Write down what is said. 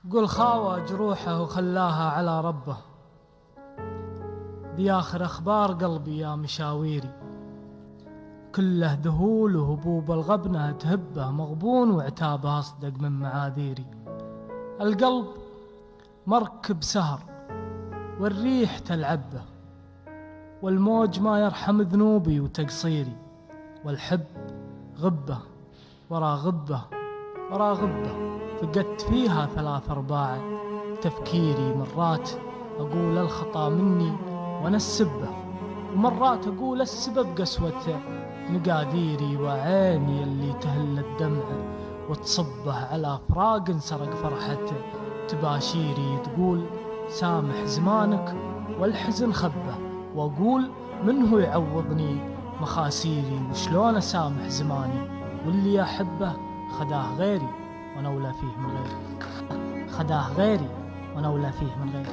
قل خاوى جروحه وخلاها على ربه. ذي آخر أخبار قلبي يا مشاويري، كله ذهول وهبوب الغبنة تهبه مغبون وعتابه أصدق من معاذيري. القلب مركب سهر والريح تلعبه، والموج ما يرحم ذنوبي وتقصيري، والحب غبة ورا غبة ورا غبة فقدت فيها 3/4 تفكيري. مرات أقول الخطأ مني وأنا السبة، ومرات أقول السبب قسوة مقاديري، وعيني اللي تهل الدمع وتصبه على فراق انسرق فرحة تباشيري. تقول سامح زمانك والحزن خبه، وأقول من هو يعوضني مخاسيري، وشلون أسامح زماني واللي أحبه خداه غيري وأنا ولا فيه من غيري، خداه غيري وأنا ولا فيه من غيري.